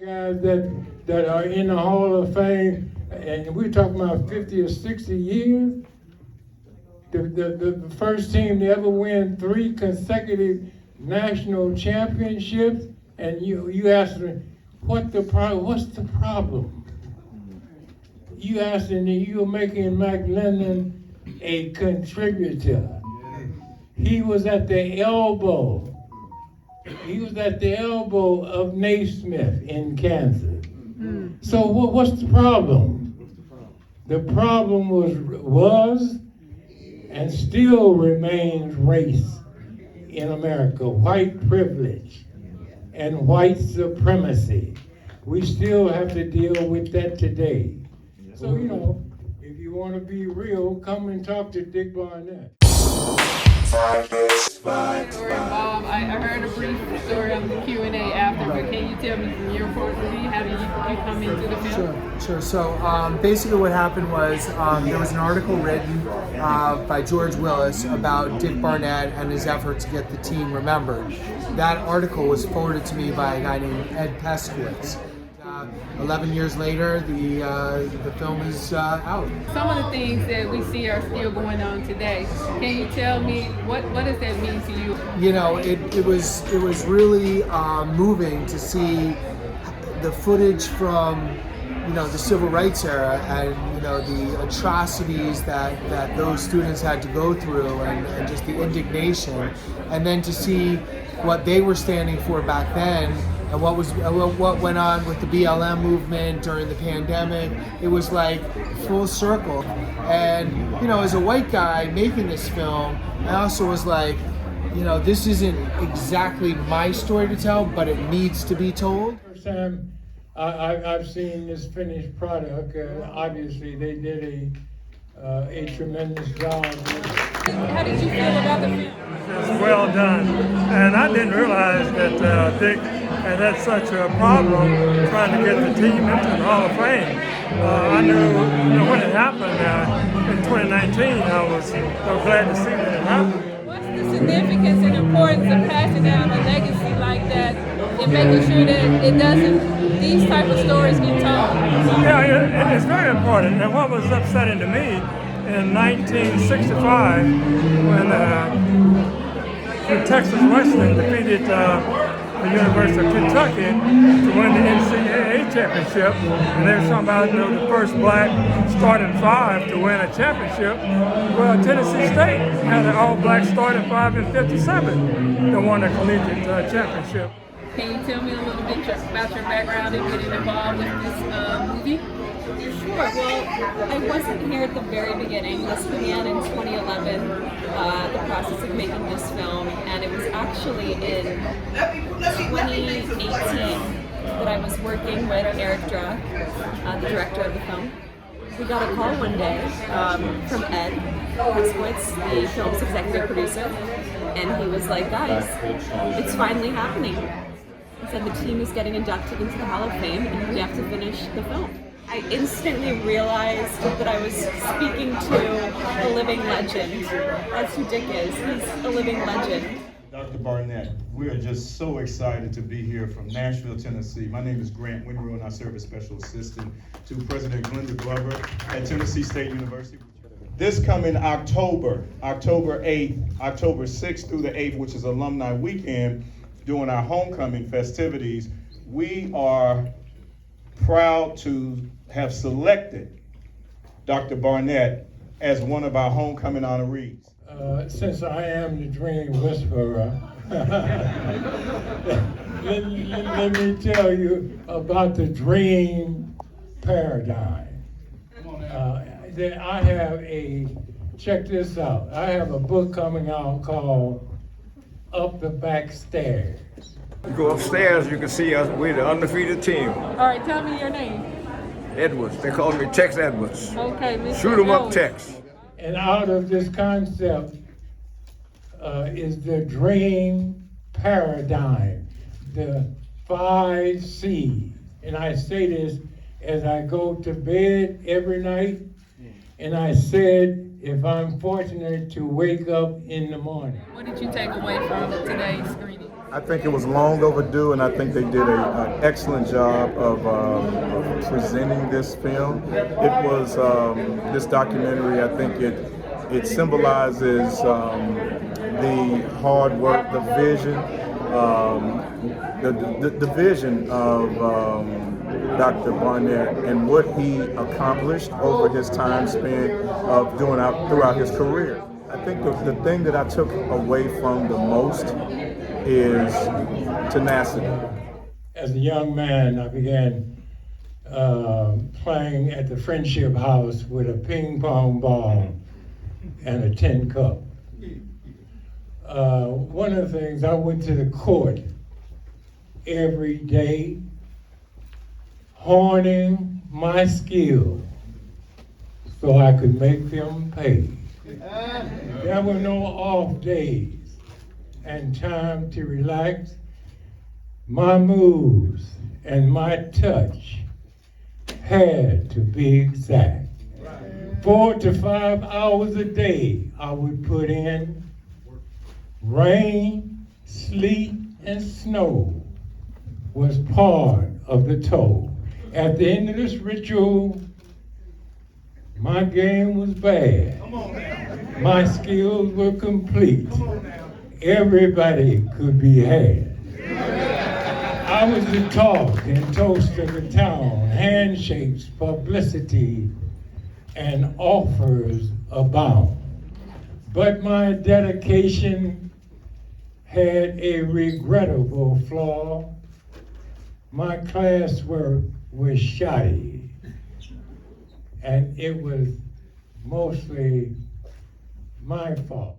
Guys that are in the Hall of Fame, and we're talking about 50 or 60 years. The first team to ever win 3 consecutive national championships, and you ask me, what's the problem? You asking, you're making Mike Lennon a contributor. He was at the elbow. He was at the elbow of Naismith in Kansas. So what's the problem? The problem was and still remains race in America, white privilege and white supremacy. We still have to deal with that today. So, if you want to be real, come and talk to Dick Barnett. I heard a brief story on the Q&A after, but can you tell me from your point of view, how did you come into the film? Sure. So basically what happened was there was an article written by George Willis about Dick Barnett and his effort to get the team remembered. That article was forwarded to me by a guy named Ed Peskowitz. 11 years later, the film is out. Some of the things that we see are still going on today. Can you tell me what does that mean to you? It was really moving to see the footage from the civil rights era and the atrocities that those students had to go through and just the indignation, and then to see what they were standing for back then. And what went on with the BLM movement during the pandemic. It was like full circle. And as a white guy making this film, I also was like, this isn't exactly my story to tell, but it needs to be told. First time I've seen this finished product. Obviously, they did a tremendous job. How did you feel about the film? It's well done, and I didn't realize that Dick had such a problem trying to get the team into the Hall of Fame. I knew, when it happened in 2019, I was so glad to see that it happened. What's the significance and importance of passing down a legacy like that and making sure that these type of stories get told? Yeah, it's very important. And what was upsetting to me in 1965, when the Texas Western defeated the University of Kentucky to win the NCAA championship, and they were talking about the first black starting 5 to win a championship. Well, Tennessee State had an all-black starting 5 in '57 that won the collegiate championship. Can you tell me a little bit about your background in getting involved with this movie? Sure. Well, I wasn't here at the very beginning. This began in 2011, the process of making this film, and it was actually in 2018 that I was working with Eric Druck, the director of the film. We got a call one day from Ed Peskowitz, the film's executive producer, and he was like, guys, it's finally happening. He said the team is getting inducted into the Hall of Fame and we have to finish the film. I instantly realized that I was speaking to a living legend. That's who Dick is. He's a living legend. Dr. Barnett, we are just so excited to be here from Nashville, Tennessee. My name is Grant Winrow, and I serve as Special Assistant to President Glenda Glover at Tennessee State University. This coming October 8th, October 6th through the 8th, which is Alumni Weekend, during our homecoming festivities, we are proud to have selected Dr. Barnett as one of our homecoming honorees. Since I am the dream whisperer, let me tell you about the dream paradigm. Check this out. I have a book coming out called Up the Back Stairs. You go upstairs, you can see us. We're the undefeated team. All right, tell me your name. Edwards. They call me Tex Edwards. Okay, Mr. Shoot 'em up, Edwards. Tex. And out of this concept is the dream paradigm, the 5 C's. And I say this as I go to bed every night, and I said if I'm fortunate to wake up in the morning. What did you take away from today's screening? I think it was long overdue, and I think they did an excellent job of presenting this film. It was this documentary. I think it symbolizes the hard work, the vision, the vision of Dr. Barnett and what he accomplished over his time spent of throughout his career. I think the thing that I took away from the most is tenacity. As a young man, I began playing at the Friendship House with a ping pong ball and a tin cup. One of the things, I went to the court every day, honing my skill so I could make them pay. There were no off days and time to relax. My moves and my touch had to be exact. 4 to 5 hours a day I would put in. Rain, sleet, and snow was part of the toll. At the end of this ritual, my game was bad. My skills were complete. Everybody could be had. I was the talk and toast of the town, handshakes, publicity, and offers abound. But my dedication had a regrettable flaw. My class work was shoddy, and it was mostly my fault.